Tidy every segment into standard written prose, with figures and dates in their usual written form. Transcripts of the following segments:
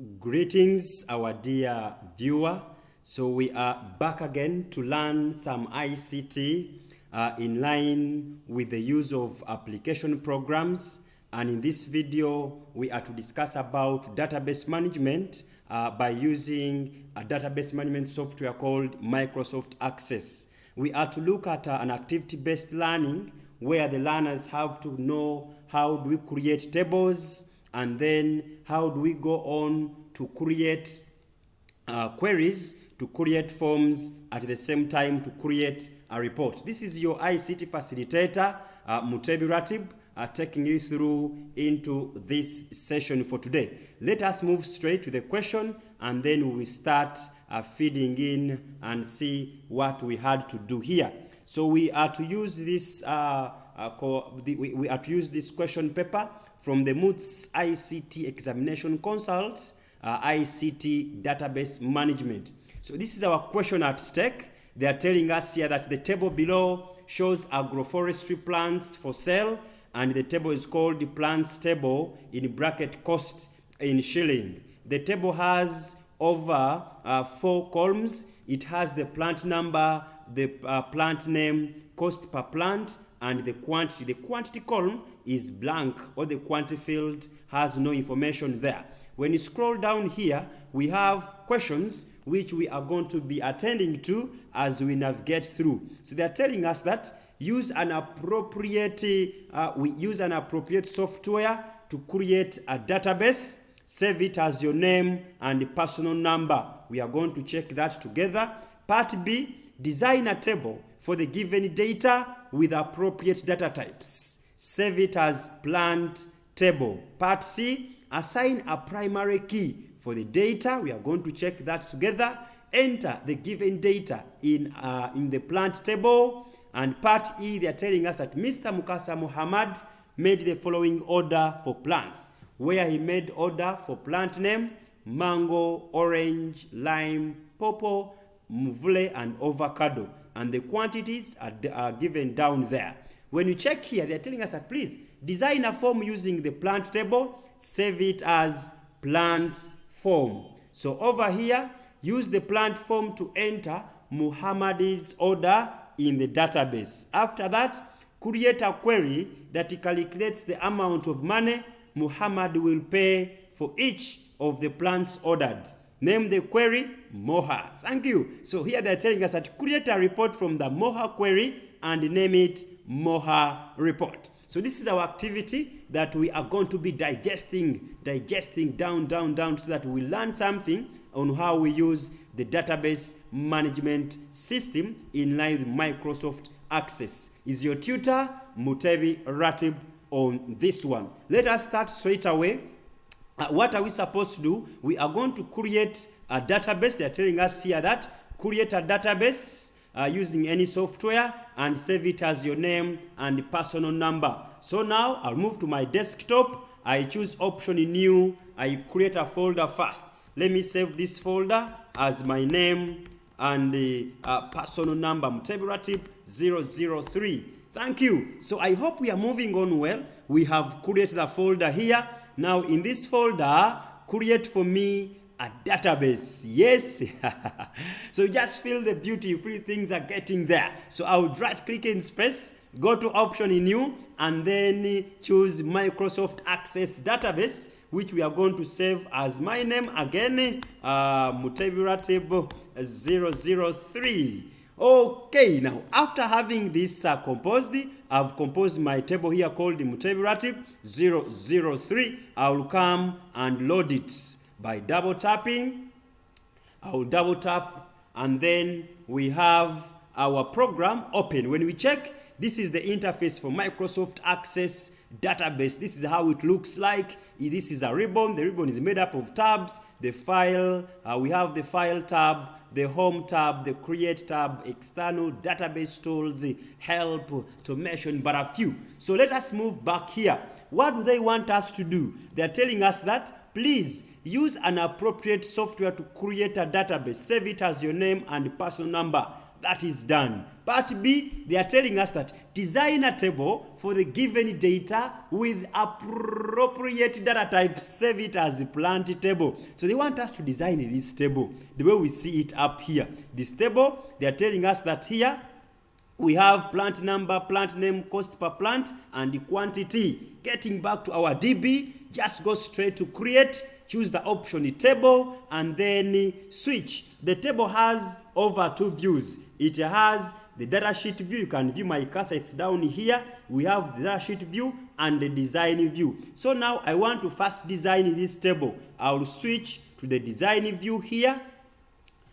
Greetings, our dear viewer. So we are back again to learn some ICT in line with the use of application programs. And in this video, we are to discuss about database management by using a database management software called Microsoft Access. We are to look at an activity-based learning where the learners have to know how do we create tables, and then how do we go on to create queries, to create forms, at the same time to create a report. This is your ICT facilitator, Mutebi Ratib, taking you through into this session for today. Let us move straight to the question, and then we will start feeding in and see what we had to do here. So we are to use this we are to use this question paper from the MOOTS ICT Examination Consult, ICT Database Management. So this is our question at stake. They are telling us here that the table below shows Agro-Forestry Plants for sale, and the table is called the plants table in bracket cost in shilling. The table has over 4 columns. It has the plant number, the plant name, cost per plant, and the quantity. The quantity column is blank, or the quantity field has no information there. When you scroll down here, we have questions which we are going to be attending to as we navigate through. So they are telling us that use an appropriate software to create a database. Save it as your name and personal number. We are going to check that together. Part B, design a table for the given data with appropriate data types. Save it as plant table. Part C, assign a primary key for the data. We are going to check that together. Enter the given data in the plant table. And part E, they are telling us that Mr. Mukasa Muhammad made the following order for plants, where he made order for plant name, mango, orange, lime, pawpaw, mvule, and avocado. And the quantities are given down there. When you check here, they're telling us that please design a form using the plant table, save it as plant form. So over here, use the plant form to enter Muhammad's order in the database. After that, create a query that calculates the amount of money Muhammad will pay for each of the plants ordered. Name the query Moha. Thank you. So here they're telling us that create a report from the Moha query and name it Moha report. So this is our activity that we are going to be digesting down, so that we learn something on how we use the database management system in line with Microsoft Access. Is your tutor, Mutebi Ratib, on this one. Let us start straight away. What are we supposed to do? We are going to create a database. They are telling us here that create a database using any software and save it as your name and personal number. So now I'll move to my desktop. I choose option new. I create a folder first. Let me save this folder as my name and the personal number, Mutebi 003. Thank you. So I hope we are moving on well. We have created a folder here. Now in this folder, create for me a database. Yes. So just feel the beauty. Free things are getting there. So I would right click in space, go to option in new, and then choose Microsoft Access database, which we are going to save as my name again, Mutebi 003. Okay, now after having this composed, I've composed my table here called the Mutebi 003. I will come and load it by double tapping. I will double tap, and then we have our program open. When we check, this is the interface for Microsoft Access database. This is how it looks like. This is a ribbon. The ribbon is made up of tabs. The file, we have the file tab, the home tab, the create tab, external database tools, help, to mention but a few. So let us move back here. What do they want us to do? They're telling us that please use an appropriate software to create a database. Save it as your name and personal number. that is done. Part B, they are telling us that design a table for the given data with appropriate data type, save it as a plant table. So they want us to design this table the way we see it up here. This table, they are telling us that here we have plant number, plant name, cost per plant, and the quantity. Getting back to our DB, just go straight to create, choose the option table, and then switch. The table has over 2 views. It has the data sheet view. You can view my cursor, it's down here. We have the data sheet view and the design view. So now I want to first design this table. I'll switch to the design view here.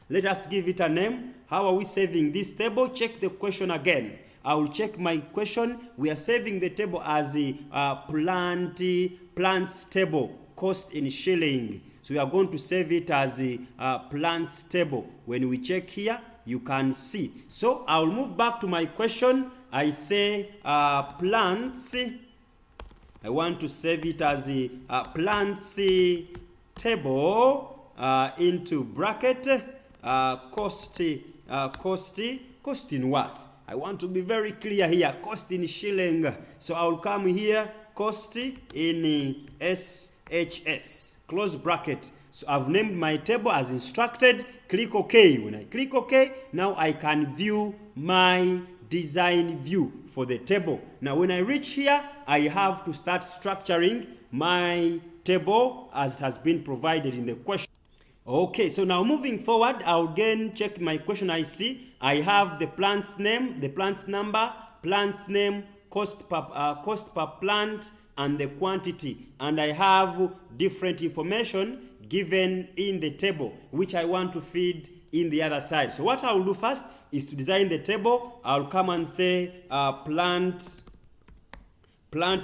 Let us give it a name. How are we saving this table? Check the question again. I will check my question. We are saving the table as a plants table, cost in shilling. So we are going to save it as a plants table. When we check here, you can see. So I will move back to my question. I say plants. I want to save it as a plants table into bracket. Cost in what? I want to be very clear here. Cost in shilling. So I will come here. Cost in SHS. Close bracket. So I've named my table as instructed. Click OK. When I click OK, now I can view my design view for the table. Now when I reach here, I have to start structuring my table as it has been provided in the question. Okay, so now moving forward, I'll again check my question. I see I have the plant's name, the plant's number, plant's name, cost per plant, and the quantity. And I have different information given in the table, which I want to feed in the other side. So what I will do first is to design the table. I'll come and say plant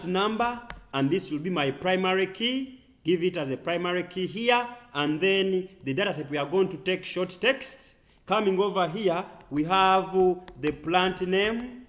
number, and this will be my primary key. Give it as a primary key here, and then the data type, we are going to take short text. Coming over here, we have the plant name.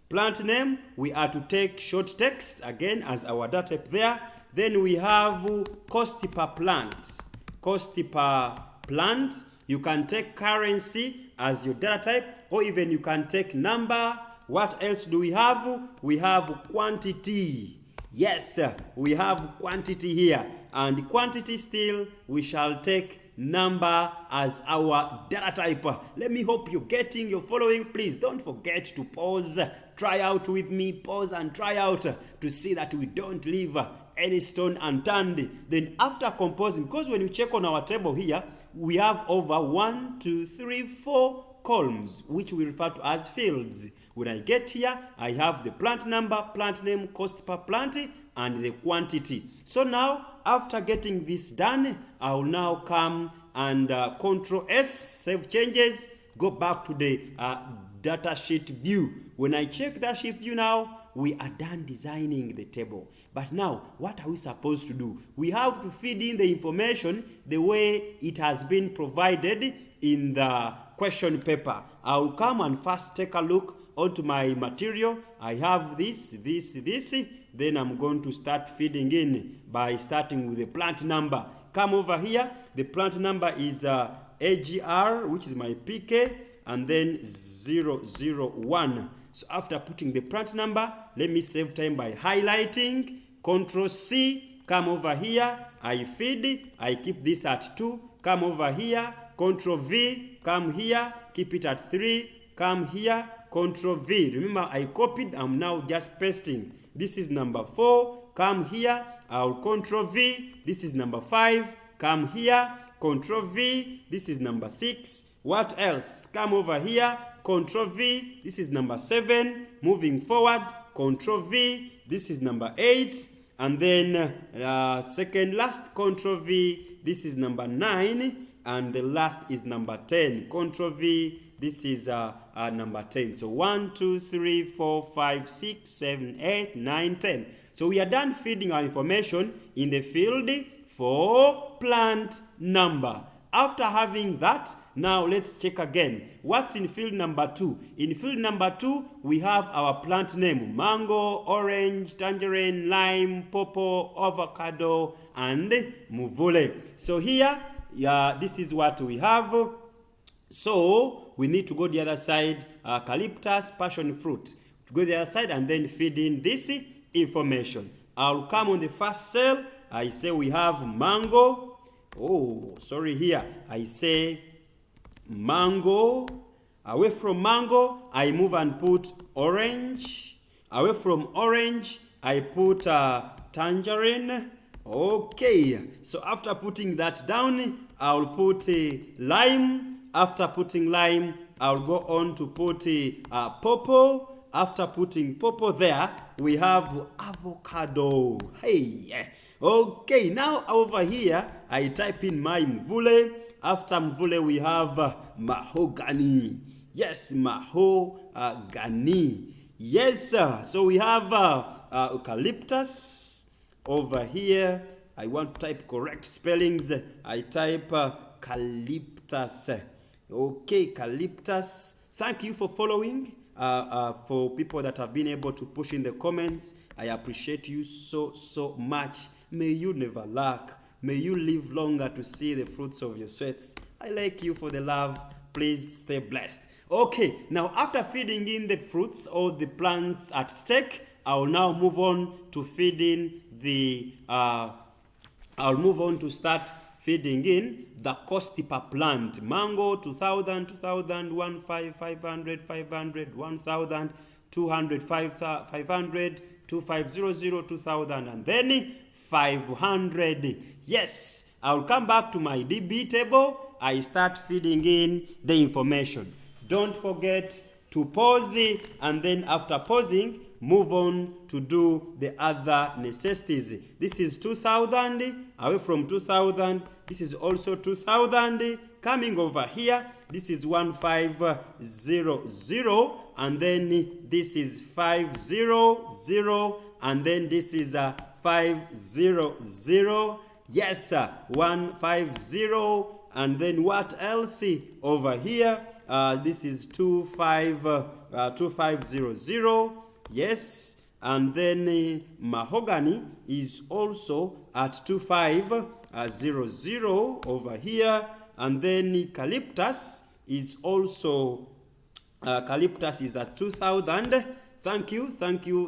Plant name, we are to take short text again as our data type there. Then we have cost per plant. Cost per plant, you can take currency as your data type, or even you can take number. What else do we have? We have quantity. Yes, we have quantity here. And quantity still, we shall take number as our data type. Let me hope you're following. Please don't forget to pause, try out with me, pause and try out to see that we don't leave any stone unturned. Then after composing, because when you check on our table here, we have over 1, 2, 3, 4 columns, which we refer to as fields. When I get here, I have the plant number, plant name, cost per plant, and the quantity. So now, after getting this done, I will now come and Control S, save changes, go back to the data sheet view. When I check that sheet view now, we are done designing the table. But now, what are we supposed to do? We have to feed in the information the way it has been provided in the question paper. I will come and first take a look onto my material. I have this. Then I'm going to start feeding in by starting with the plant number. Come over here. The plant number is AGR, which is my PK, and then 001. So after putting the plant number, let me save time by highlighting. Control C. Come over here. I feed. I keep this at 2. Come over here. Control V. Come here. Keep it at 3. Come here. Control V. Remember, I copied. I'm now just pasting. This is number 4. Come here. I'll Control V. This is number 5. Come here. Control V. This is number 6. What else? Come over here. Control V. This is number 7. Moving forward. Control V. This is number 8. And then second last, Control V. This is number 9. And the last is number 10. Control V. This is number 10. So 1, 2, 3, 4, 5, 6, 7, 8, 9, 10. So we are done feeding our information in the field for plant number. After having that, now let's check again. What's in field number 2? In field number 2, we have our plant name. Mango, orange, tangerine, lime, pawpaw, avocado, and muvule. So here, this is what we have. So we need to go the other side, eucalyptus, passion fruit. To go the other side and then feed in this information. I'll come on the first cell. I say we have mango. Oh, sorry, here I say mango. Away from mango, I move and put orange. Away from orange, I put tangerine. Okay, so after putting that down, I'll put lime. After putting lime, I'll go on to put pawpaw. After putting pawpaw there, we have avocado. Hey, okay, now over here, I type in my mvule. After mvule, we have mahogany. Yes, mahogany. Yes, sir. So we have eucalyptus. Over here, I want to type correct spellings. I type calyptus. Okay, calyptus. Thank you for following. For people that have been able to push in the comments, I appreciate you so much. May you never lack. May you live longer to see the fruits of your sweats. I like you for the love. Please stay blessed. Okay, now after feeding in the fruits or the plants at stake, I will now move on to feeding the, I'll move on to start feeding in the cost per plant. Mango, 2,000, 2,000, 1,500, 500, 500, 1,000, 200, 500, 2,500, 2,000, and then 500. Yes, I'll come back to my DB table. I start feeding in the information. Don't forget to pause, and then after pausing, move on to do the other necessities. This is 2,000, away from 2,000, this is also 2,000, coming over here, this is 1,500, and then this is 500, and then this is 500, yes, 150, and then what else over here? This is 2500, yes, and then mahogany is also at 2500 over here, and then eucalyptus is also eucalyptus is at 2,000. Thank you,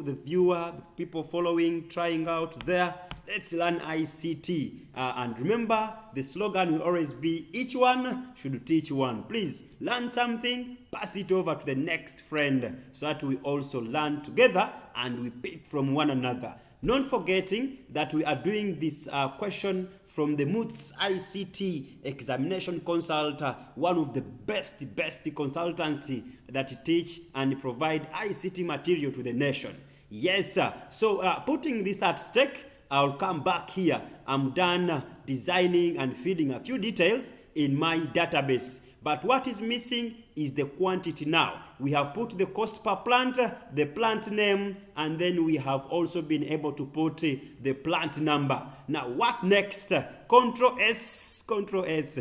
the viewer, the people following, trying out there. Let's learn ICT. And remember, the slogan will always be, each one should teach one. Please learn something, pass it over to the next friend so that we also learn together and we pick from one another. Not forgetting that we are doing this question from the MUTS ICT examination consult, one of the best consultancy that teach and provide ICT material to the nation. Yes, sir. So putting this at stake, I'll come back here. I'm done designing and feeding a few details in my database. But what is missing is the quantity now. We have put the cost per plant, the plant name, and then we have also been able to put the plant number. Now, what next? Control S, Control S.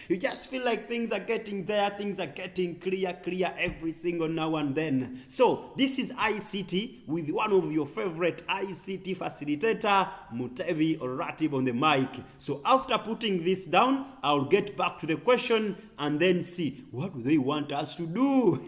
You just feel like things are getting there, things are getting clear every single now and then. So, this is ICT with one of your favorite ICT facilitator, Mutebi or Ratib on the mic. So, after putting this down, I'll get back to the question and then see what do they want us to do.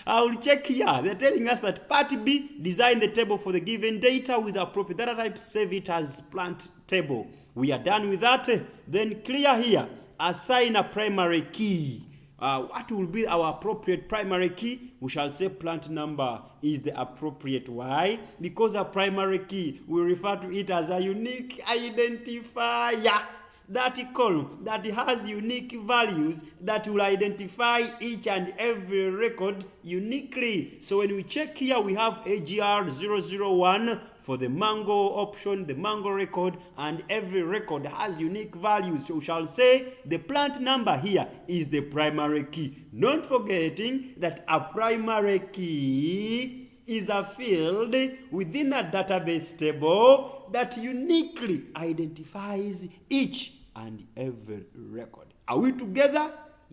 I'll check here. They're telling us that part B, design the table for the given data with appropriate data type, save it as plant table. We are done with that. Then clear here, assign a primary key. What will be our appropriate primary key? We shall say plant number is the appropriate. Why? Because a primary key, we refer to it as a unique identifier. That column that has unique values that will identify each and every record uniquely. So when we check here, we have AGR001 for the mango option, the mango record, and every record has unique values. So we shall say the plant number here is the primary key. Not forgetting that a primary key is a field within a database table that uniquely identifies each and every record. Are we together?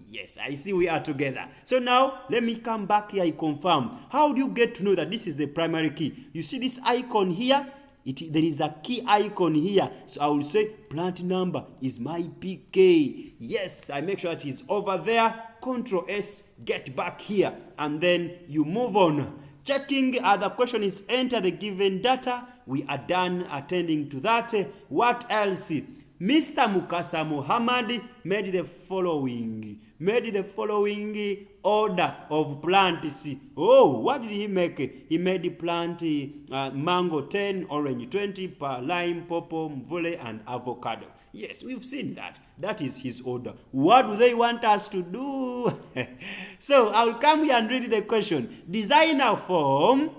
Yes, I see we are together. So now, let me come back here, I confirm. How do you get to know that this is the primary key? You see this icon here? There is a key icon here. So I will say plant number is my PK. Yes, I make sure that it's over there. Control S, get back here, and then you move on. Checking the question is enter the given data. We are done attending to that. What else? Mr. Mukasa Muhammad made the following order of plants. Oh, what did he make? He made the plant mango 10, orange 20, lime, pawpaw, mvule, and avocado. Yes, we've seen that. That is his order. What do they want us to do? So I'll come here and read the question. Design a form.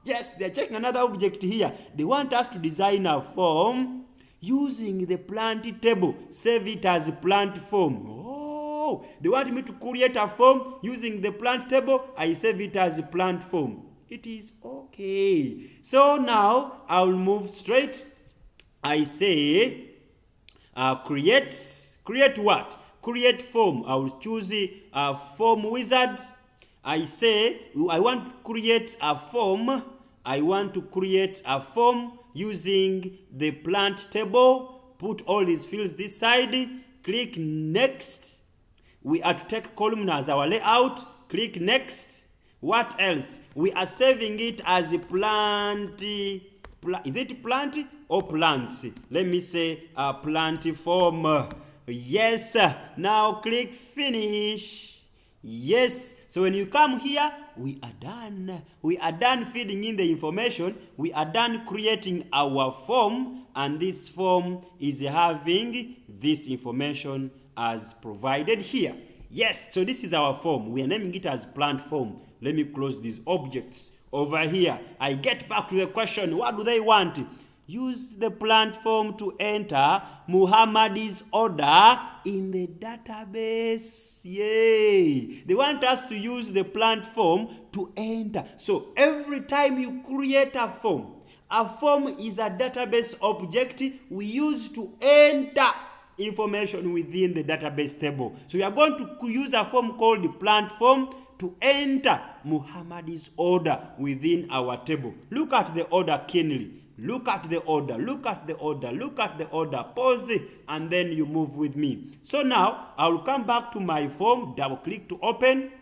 Yes, they're checking another object here. They want us to design a form using the plant table. Save it as plant form. Oh, they want me to create a form using the plant table. I save it as plant form. It is okay. So now I'll move straight. I say create what? Create form. I will choose a form wizard. I say I want to create a form. I want to create a form using the plant table. Put all these fields this side. Click next. We are to take column as our layout. Click next. What else? We are saving it as a plant. Is it plant or plants? Let me say plant form. Yes. Now click finish. Yes. So when you come here, we are done. We are done feeding in the information. We are done creating our form, and this form is having this information as provided here. Yes, so this is our form. We are naming it as plant form. Let me close these objects over here. I get back to the question. What do they want? Use the plant form to enter Muhammad's order in the database. Yay! They want us to use the plant form to enter. So every time you create a form is a database object we use to enter information within the database table. So we are going to use a form called the plant form to enter Muhammad's order within our table. Look at the order keenly. Look at the order, look at the order, look at the order, pause it, and then you move with me. So now, I will come back to my form, double click to open.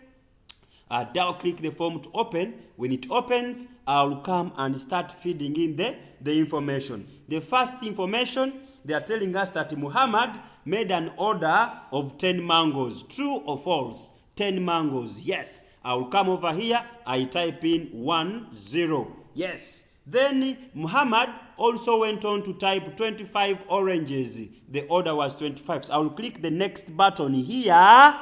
Double click the form to open. When it opens, I will come and start feeding in the information. The first information, they are telling us that Muhammad made an order of 10 mangoes. True or false? 10 mangoes. Yes. I will come over here. I type in 10. Yes. Then Muhammad also went on to type 25 oranges. The order was 25. So I will click the next button here.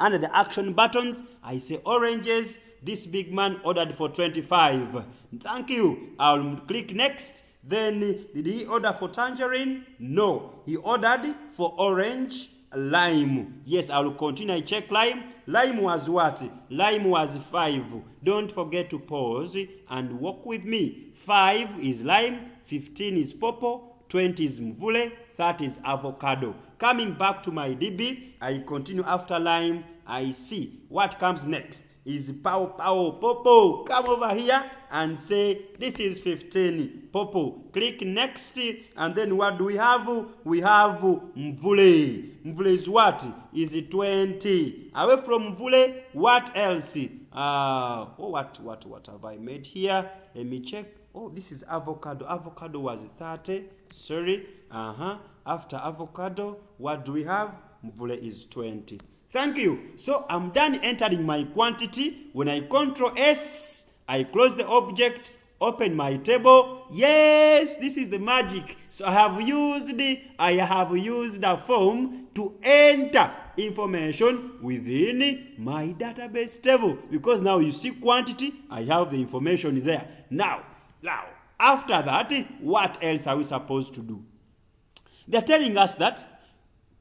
Under the action buttons, I say oranges. This big man ordered for 25. Thank you. I will click next. Then, did he order for tangerine? No. He ordered for orange, lime. Yes, I will continue. I check lime. Lime was what? Lime was 5. Don't forget to pause and walk with me. 5 is lime, 15 is pawpaw, 20 is mvule, 30 is avocado. Coming back to my DB, I continue after lime. I see what comes next is pawpaw. Come over here and say this is 15 pawpaw. Click next, and then what do we have? We have mvule. Mvule is what? Is 20. Away from mvule, what else? What have I made here? Let me check. Oh, this is avocado. Avocado was 30. Sorry. After avocado, what do we have? Mvule is 20. Thank you. So I'm done entering my quantity. When I Control S, I close the object, open my table. Yes, this is the magic. So I have used a form to enter information within my database table, because now you see quantity, I have the information there. Now, after that, what else are we supposed to do? They're telling us that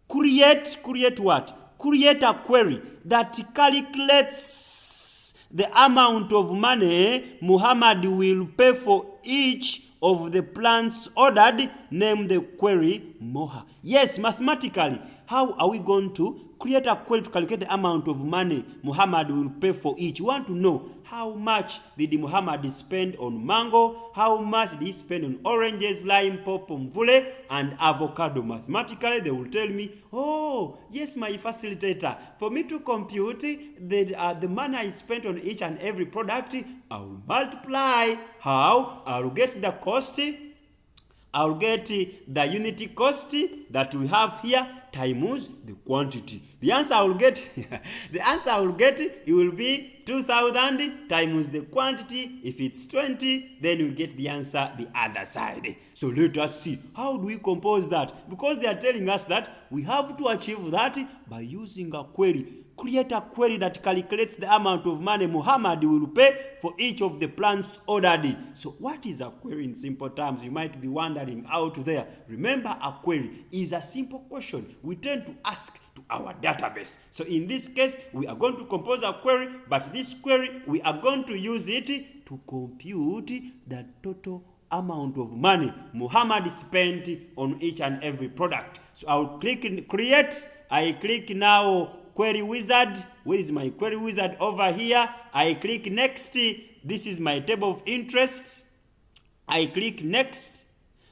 create what? Create a query that calculates the amount of money Muhammad will pay for each of the plants ordered. Name the query Moha. Yes, mathematically, how are we going to create a query to calculate the amount of money Muhammad will pay for each. You want to know how much did Muhammad spend on mango, how much did he spend on oranges, lime, pawpaw, mvule, and avocado. Mathematically, they will tell me, oh, yes, my facilitator, for me to compute the money I spent on each and every product, I will multiply. How? I will get the cost, I'll get the unity cost that we have here times the quantity. The answer I will get, it will be 2,000 times the quantity. If it's 20, then we'll get the answer the other side. So let us see, how do we compose that? Because they are telling us that we have to achieve that by using a query. Create a query that calculates the amount of money Muhammad will pay for each of the plants ordered. So what is a query in simple terms? You might be wondering out there. Remember, a query is a simple question we tend to ask to our database. So in this case, we are going to compose a query, but this query, we are going to use it to compute the total amount of money Muhammad spent on each and every product. So I'll click in create. I click now query wizard. Where is my query wizard? Over here. I click next. This is my table of interest. I click next,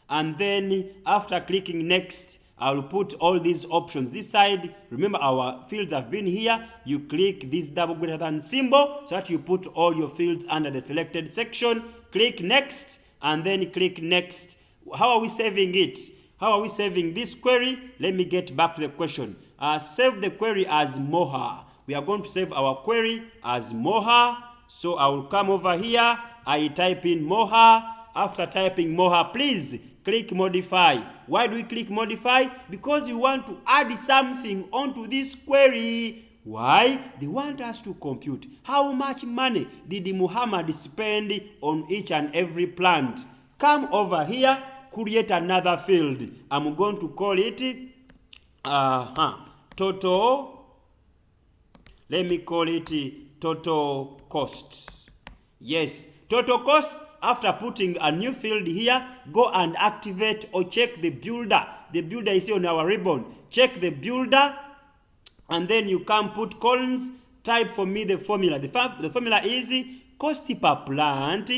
and then after clicking next, I'll put all these options this side. Remember, our fields have been here. You click this double greater than symbol so that you put all your fields under the selected section. Click next, and then click next. How are we saving it? How are we saving this query? Let me get back to the question. Save the query as Moha. We are going to save our query as Moha. So I will come over here. I type in Moha. After typing Moha, please click modify. Why do we click modify? Because we want to add something onto this query. Why? They want us to compute how much money did Muhammad spend on each and every plant. Come over here, create another field. I'm going to call it total. Let me call it total costs. Yes, total cost. After putting a new field here, go and activate or check the builder. The builder is here on our ribbon. Check the builder, and then you can put columns. Type for me the formula. The formula is cost per plant,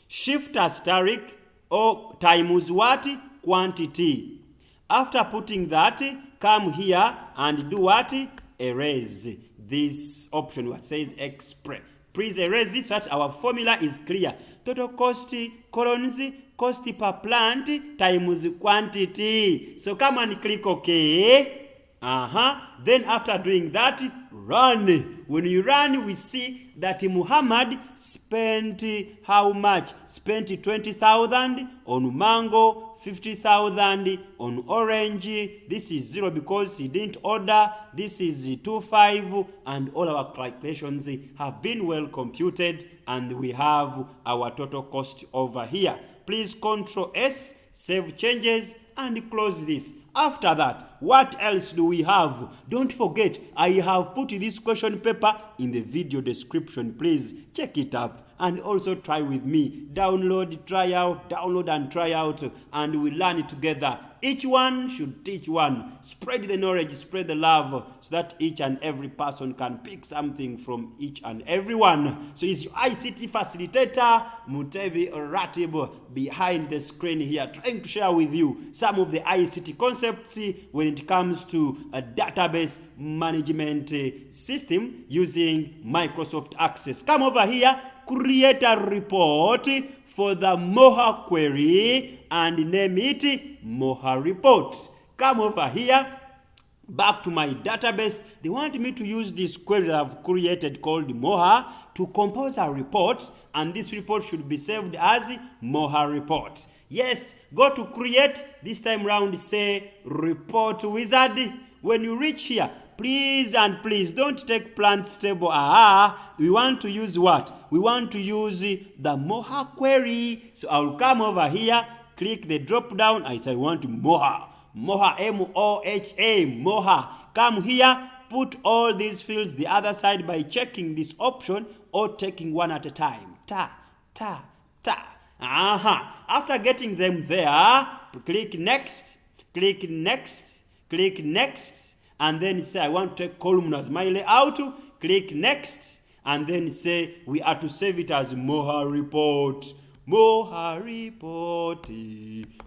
shift asterisk, or times what? Quantity. After putting that, come here and do what? Erase this option what says express. Please erase it so that our formula is clear. Total cost, colons, cost per plant times quantity. So come and click OK. Then after doing that, run. When you run, we see that Muhammad spent how much? Spent 20,000 on mango, 50,000 on orange. This is 0 because he didn't order. This is 2.5, and all our calculations have been well computed, and we have our total cost over here. Please Ctrl S, save changes, and close this. After that, what else do we have? Don't forget, I have put this question paper in the video description. Please check it up and also try with me. Download, try out, download and try out, and we learn it together. Each one should teach one. Spread the knowledge, spread the love, so that each and every person can pick something from each and every one. So it's your ICT facilitator, Mutevi Ratib, behind the screen here, trying to share with you some of the ICT concepts when it comes to a database management system using Microsoft Access. Come over here, create a report for the Moha query and name it Moha report. Come over here, back to my database. They want me to use this query that I've created called Moha to compose a report, and this report should be saved as Moha report. Yes, go to create. This time round, say report wizard. When you reach here, please and please don't take plants table. We want to use what? We want to use the Moha query. So I'll come over here, click the drop down. I say I want Moha. Moha, M-O-H-A, Moha. Come here, put all these fields the other side by checking this option or taking one at a time. Ta. After getting them there, click next, click next, click next, and then say I want to take column as my layout. Click next, and then say we are to save it as Moha report. Moha report.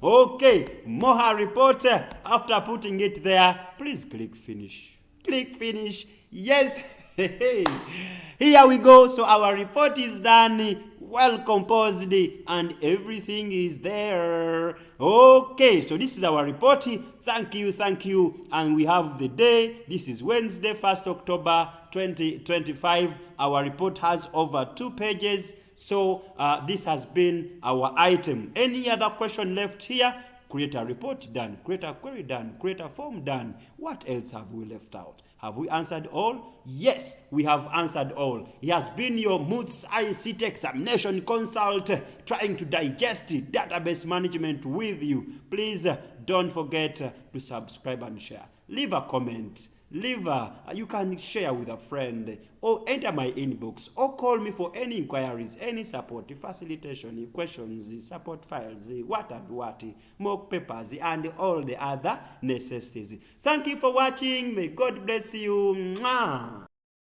Okay, Moha report. After putting it there, please click finish. Click finish. Yes. Here we go. So our report is done, well composed, and everything is there. Okay, so this is our report. Thank you. And we have the day. This is Wednesday, 1st October 2025. Our report has over 2 pages. So this has been our item. Any other question left here? Create a report, done. Create a query, done. Create a form, done. What else have we left out? Have we answered all? Yes, we have answered all. He has been your MOOTS ICT examination consult, trying to digest database management with you. Please don't forget to subscribe and share. Leave a comment. You can share with a friend, or enter my inbox, or call me for any inquiries, any support, facilitation, questions, support files, what, mock papers, and all the other necessities. Thank you for watching. May God bless you. Mwah.